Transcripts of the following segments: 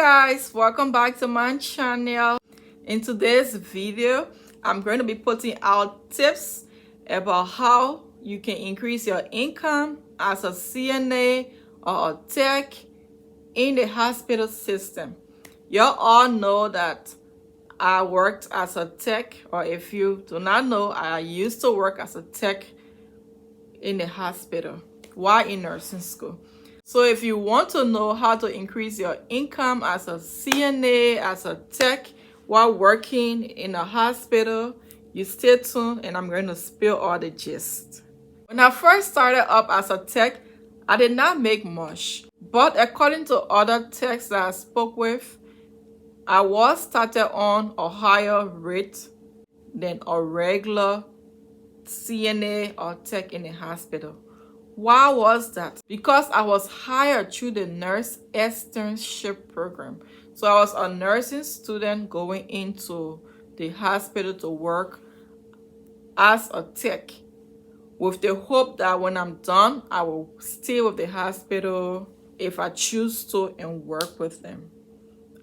guys, welcome back to my channel. In today's video, I'm going to be putting out tips about how you can increase your income as a CNA or a tech in the hospital system. Y'all all know that I worked as a tech, or if you do not know, I used to work as a tech in the hospital while in nursing school. So if you want to know how to increase your income as a CNA, as a tech, while working in a hospital, you stay tuned and I'm going to spill all the gist. When I first started up as a tech, I did not make much. But according to other techs that I spoke with, I was started on a higher rate than a regular CNA or tech in a hospital. Why was that? Because I was hired through the nurse externship program. So I was a nursing student going into the hospital to work as a tech, with the hope that when I'm done, I will stay with the hospital if I choose to and work with them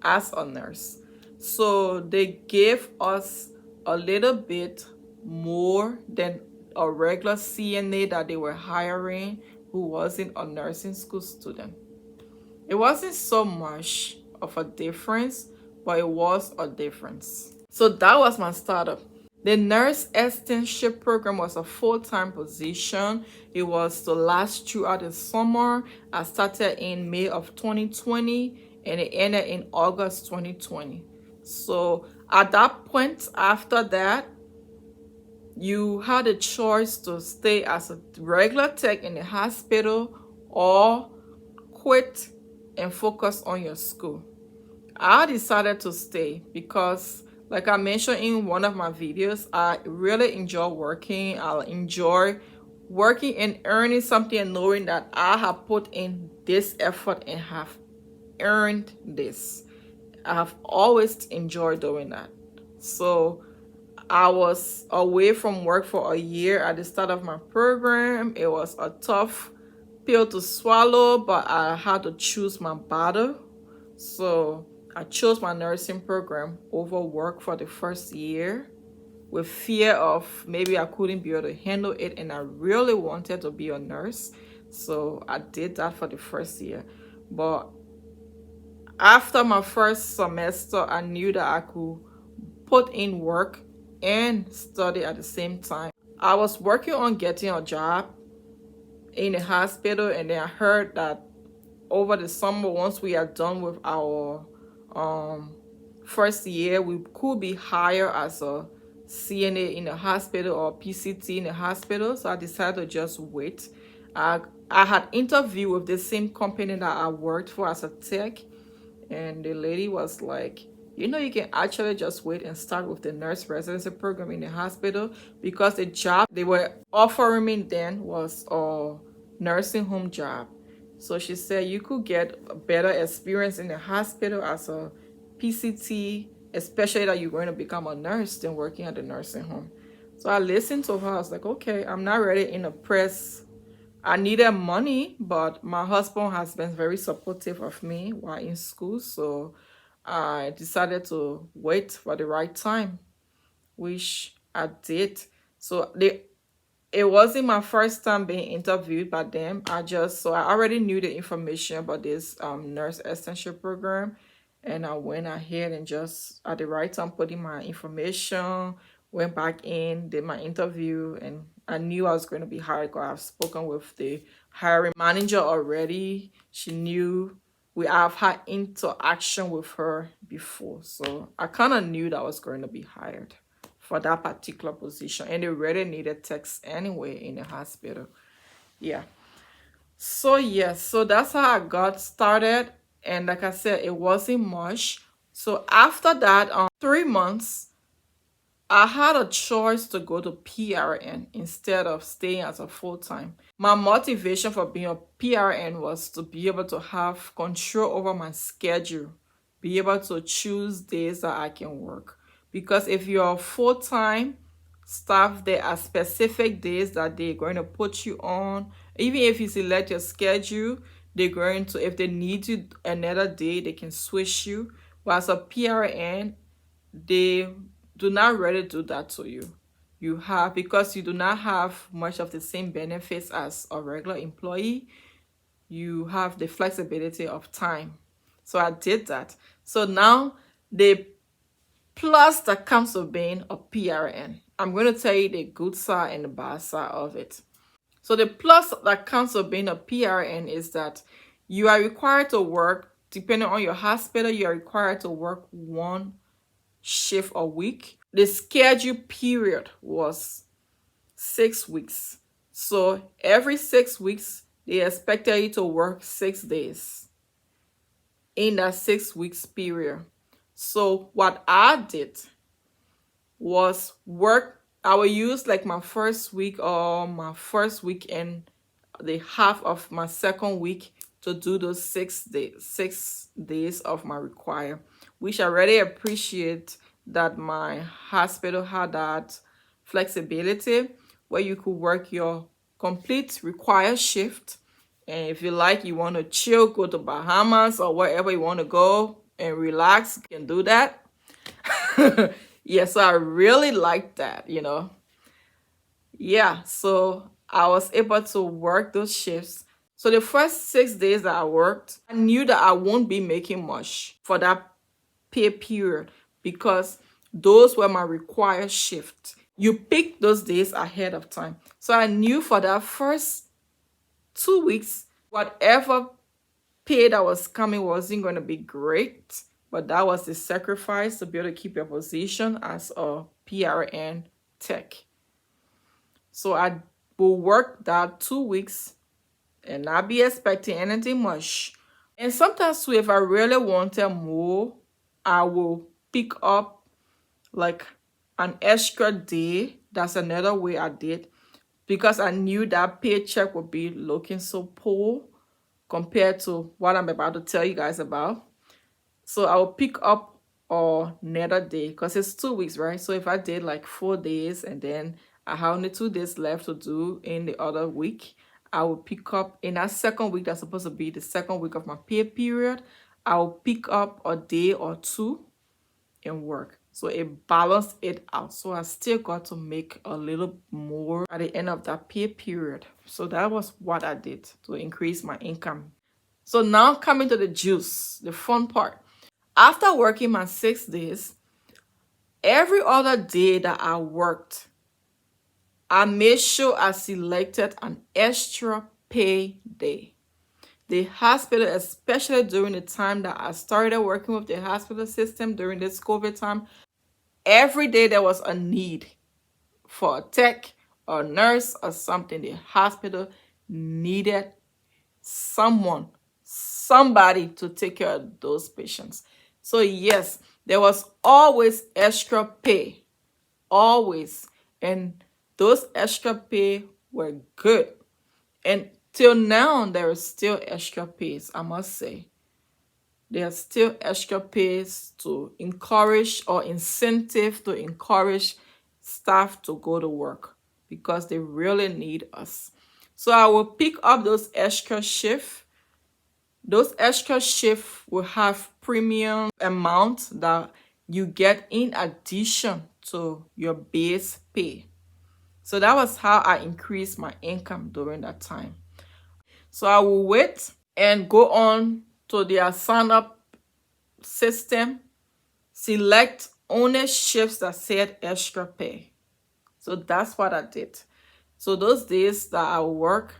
as a nurse. So they gave us a little bit more than a regular CNA that they were hiring who wasn't a nursing school student. It wasn't so much of a difference, but it was a difference. So that was my startup. The nurse externship program was a full-time position. It was to last throughout the summer. I started in May of 2020 and it ended in August 2020. So at that point, after that, you had a choice to stay as a regular tech in the hospital or quit and focus on your school. I decided to stay because, like I mentioned in one of my videos, I really enjoy working. I enjoy working and earning something and knowing that I have put in this effort and have earned this. I have always enjoyed doing that. So I was away from work for a year at the start of my program. It was a tough pill to swallow, but I had to choose my battle. So I chose my nursing program over work for the first year with fear of maybe I couldn't be able to handle it, and I really wanted to be a nurse. So I did that for the first year. But after my first semester, I knew that I could put in work and study at the same time. I was working on getting a job in the hospital, and then I heard that over the summer, once we are done with our first year, we could be hired as a CNA in the hospital or PCT in the hospital. So I decided to just wait. I had interviewed with the same company that I worked for as a tech, and the lady was like, you know, you can actually just wait and start with the nurse residency program in the hospital, because the job they were offering me then was a nursing home job. So she said you could get a better experience in the hospital as a PCT, especially that you're going to become a nurse, than working at the nursing home. So I listened to her. I was like, okay, I'm not really in a press. I needed money, but my husband has been very supportive of me while in school. So I decided to wait for the right time, which I did. So it wasn't my first time being interviewed by them. I already knew the information about this nurse extension program, and I went ahead and just at the right time put in my information, went back in, did my interview, and I knew I was going to be hired because I've spoken with the hiring manager already. She knew. I've had interaction with her before, so I kind of knew that I was going to be hired for that particular position, and they really needed techs anyway in the hospital. Yeah. So yes, so that's how I got started, and like I said, it wasn't much. So after that, 3 months, I had a choice to go to PRN instead of staying as a full-time. My motivation for being a PRN was to be able to have control over my schedule, be able to choose days that I can work. Because if you're full-time staff, there are specific days that they're going to put you on. Even if you select your schedule, they're going to, if they need you another day, they can switch you. But as a PRN, they do not really do that to you. You have, because you do not have much of the same benefits as a regular employee, you have the flexibility of time. So I did that. So now the plus that comes with being a PRN, I'm going to tell you the good side and the bad side of it. So the plus that comes with being a PRN is that you are required to work, depending on your hospital, you are required to work one shift a week. The schedule period was 6 weeks. So every 6 weeks, they expected you to work 6 days in that 6 weeks period. So what I did was work. I will use like my first week or my first weekend, the half of my second week, to do those 6 days of my require, which I really appreciate that my hospital had that flexibility where you could work your complete required shift. And if you like, you want to chill, go to Bahamas or wherever you want to go and relax, you can do that. Yeah, so I really like that, you know. Yeah, so I was able to work those shifts. So the first 6 days that I worked, I knew that I won't be making much for that pay period because those were my required shift. You pick those days ahead of time. So I knew for that first 2 weeks, whatever pay that was coming wasn't going to be great, but that was the sacrifice to be able to keep your position as a PRN tech. So I will work that 2 weeks and not be expecting anything much. And sometimes too, if I really wanted more, I will pick up like an extra day. That's another way I did, because I knew that paycheck would be looking so poor compared to what I'm about to tell you guys about. So I will pick up another day because it's 2 weeks, right? So if I did like 4 days and then I have only 2 days left to do in the other week, I will pick up in that second week, that's supposed to be the second week of my pay period, I will pick up a day or two and work. So it balanced it out. So I still got to make a little more at the end of that pay period. So that was what I did to increase my income. So now coming to the juice, the fun part. After working my 6 days, every other day that I worked, I made sure I selected an extra pay day. The hospital, especially during the time that I started working with the hospital system during this COVID time, every day there was a need for a tech or a nurse or something. The hospital needed somebody to take care of those patients. So yes, there was always extra pay, always. And those extra pay were good. And till now, there is still extra pays, I must say. There are still extra pays to encourage or incentive to encourage staff to go to work because they really need us. So I will pick up those extra shifts. Those extra shifts will have premium amount that you get in addition to your base pay. So that was how I increased my income during that time. So I will wait and go on to their sign up system, select only shifts that said extra pay. So that's what I did. So those days that I work,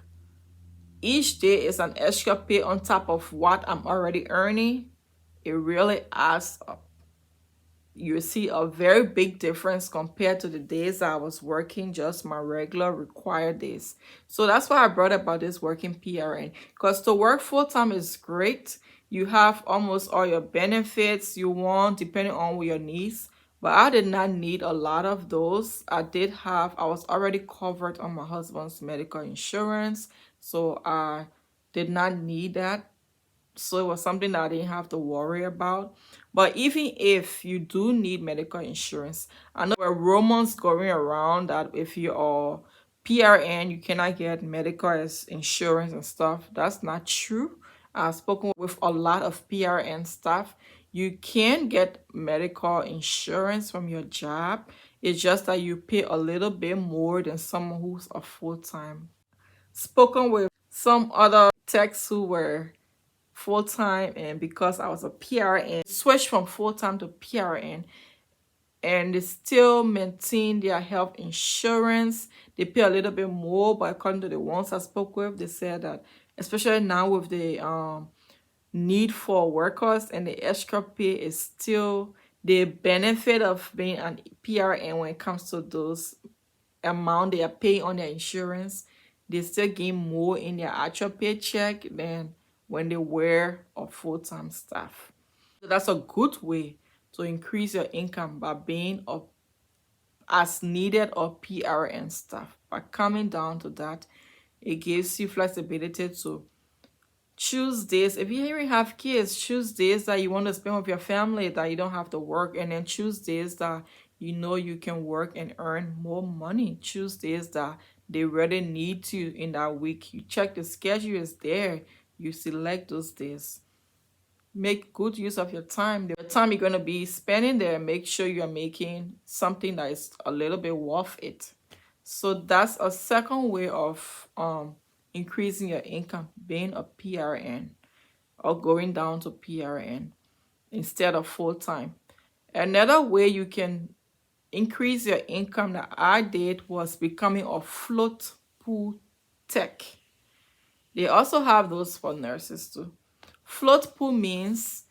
each day is an extra pay on top of what I'm already earning. It really adds up. You see a very big difference compared to the days I was working just my regular required days. So that's why I brought about this working PRN, because to work full-time is great. You have almost all your benefits you want depending on your needs, but I did not need a lot of those. I was already covered on my husband's medical insurance, so I did not need that. So it was something that I didn't have to worry about. But even if you do need medical insurance, I know there are rumors going around that if you are PRN, you cannot get medical insurance and stuff. That's not true. I've spoken with a lot of PRN staff. You can get medical insurance from your job. It's just that you pay a little bit more than someone who's a full-time. Spoken with some other techs who were full-time, and because I was a PRN, switched from full-time to PRN, and they still maintain their health insurance. They pay a little bit more, but according to the ones I spoke with, they said that especially now with the need for workers and the extra pay is still the benefit of being an PRN when it comes to those amount they are paying on their insurance. They still gain more in their actual paycheck than when they were a full-time staff. So that's a good way to increase your income by being a as needed or PRN staff. By coming down to that, it gives you flexibility to choose days. If you even have kids, choose days that you want to spend with your family, that you don't have to work, and then choose days that you know you can work and earn more money. Choose days that they really need you in that week. You check the schedule is there. You select those days. Make good use of your time. The time you're going to be spending there, make sure you're making something that is a little bit worth it. So that's a second way of increasing your income, being a PRN or going down to PRN instead of full-time. Another way you can increase your income that I did was becoming a float pool tech. They also have those for nurses too. Float pool means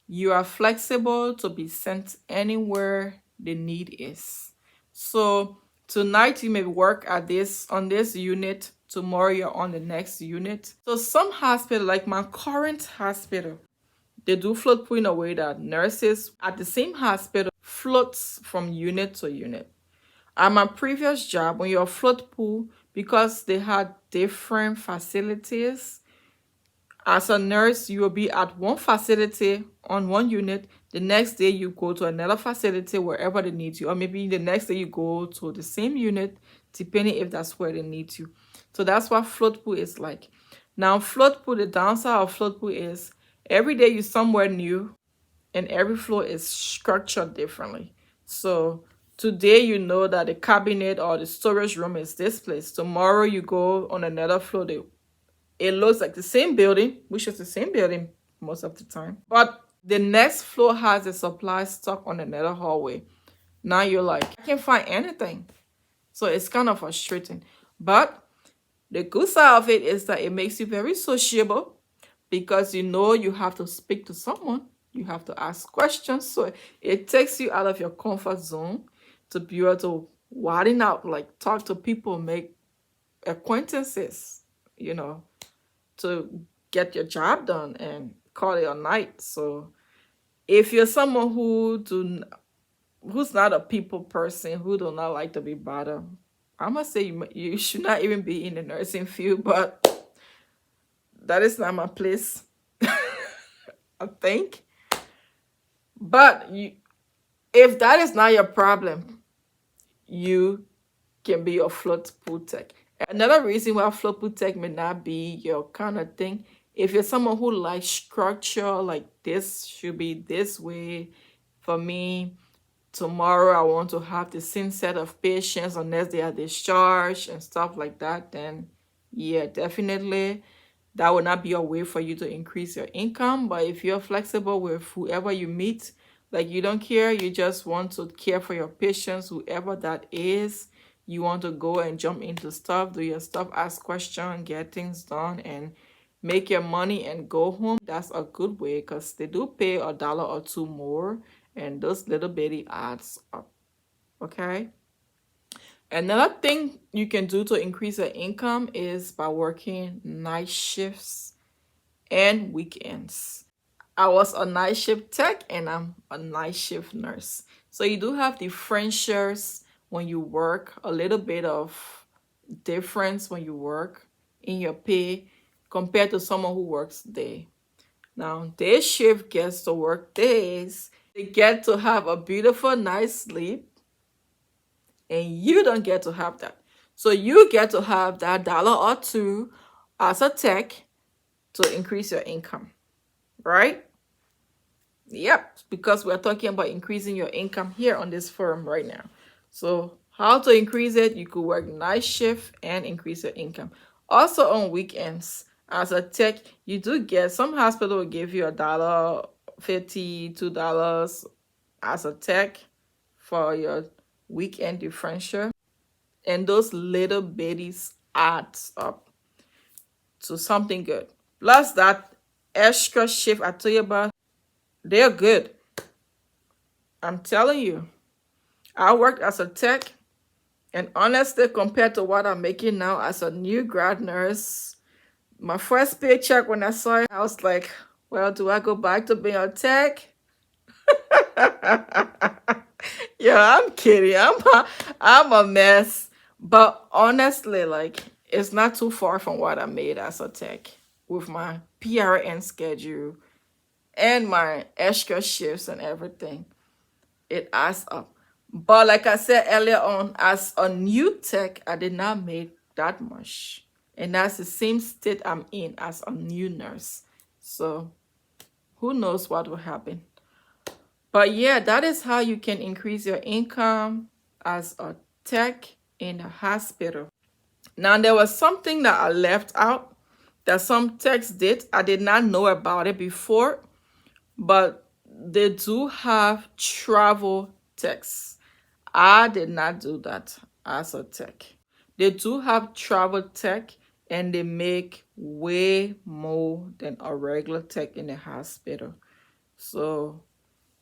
you are flexible to be sent anywhere the need is. So tonight you may work at this on this unit, tomorrow you're on the next unit. So some hospital, like my current hospital, they do float pool in a way that nurses at the same hospital floats from unit to unit. At my previous job, when you're float pool, because they had different facilities, as a nurse, you will be at one facility on one unit. The next day, you go to another facility wherever they need you. Or maybe the next day, you go to the same unit, depending if that's where they need you. So that's what float pool is like. Now, float pool, the downside of float pool is every day you're somewhere new, and every floor is structured differently. So today you know that the cabinet or the storage room is this place. Tomorrow you go on another floor, it looks like the same building, which is the same building most of the time. But the next floor has a supply stock on another hallway. Now you're like, I can't find anything. So it's kind of frustrating. But the good side of it is that it makes you very sociable because you know you have to speak to someone. You have to ask questions. So it takes you out of your comfort zone to be able to widen out, like talk to people, make acquaintances, to get your job done and call it a night. So if you're someone who's not a people person, who do not like to be bothered, I must say you should not even be in the nursing field, but that is not my place, I think. But if that is not your problem, you can be a float pool tech. Another reason why float pool tech may not be your kind of thing, if you're someone who likes structure, like this should be this way. For me, tomorrow I want to have the same set of patients unless they are discharged and stuff like that, then yeah, definitely that will not be a way for you to increase your income. But if you're flexible with whoever you meet, like you don't care, you just want to care for your patients, whoever that is, you want to go and jump into stuff, do your stuff, ask questions, get things done, and make your money and go home, that's a good way because they do pay $1 or $2 more, and those little bitty adds up, okay? Another thing you can do to increase your income is by working night shifts and weekends. I was a night shift tech and I'm a night shift nurse. So you do have differentials when you work, a little bit of difference when you work in your pay compared to someone who works day. Now, day shift gets to work days. They get to have a beautiful night's sleep, and you don't get to have that. So you get to have that $1 or $2 as a tech, to increase your income, right? Yep, because we're talking about increasing your income here on this forum right now. So how to increase it? You could work night shift and increase your income. Also on weekends, as a tech, you do get, some hospital will give you $1.50, $2 as a tech for your weekend differential. And those little bitties adds up to something good. Plus that extra shift I told you about, they're good. I'm telling you. I worked as a tech, and honestly, compared to what I'm making now as a new grad nurse, my first paycheck when I saw it, I was like, well, do I go back to being a tech? Yeah, I'm kidding. I'm a mess. But honestly, like, it's not too far from what I made as a tech with my PRN schedule and my extra shifts and everything. It adds up. But like I said earlier on, as a new tech, I did not make that much. And that's the same state I'm in as a new nurse. So who knows what will happen. But yeah, that is how you can increase your income as a tech in a hospital. Now, there was something that I left out that some techs did. I did not know about it before, but they do have travel techs. I did not do that as a tech. They do have travel tech, and they make way more than a regular tech in the hospital. So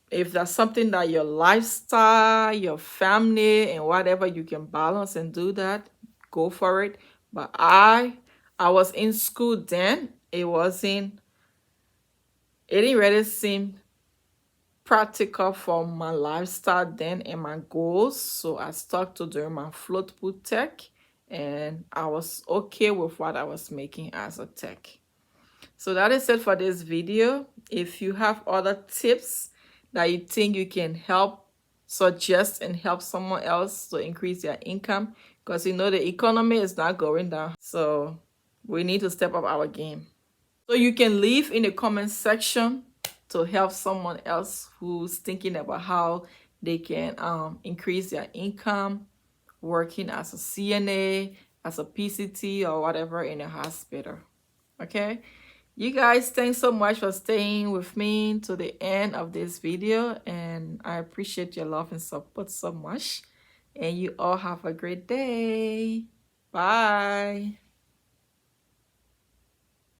if that's something that your lifestyle, your family, and whatever, you can balance and do that, go for it. But I was in school then. It didn't really seem practical for my lifestyle then and my goals. So I stuck to doing my float pool tech, and I was okay with what I was making as a tech. So that is it for this video. If you have other tips that you think you can suggest and help someone else to increase their income, because you know the economy is not going down. So we need to step up our game. So you can leave in the comment section to help someone else who's thinking about how they can increase their income working as a CNA, as a PCT, or whatever in a hospital. Okay? You guys, thanks so much for staying with me to the end of this video, and I appreciate your love and support so much. And you all have a great day. Bye.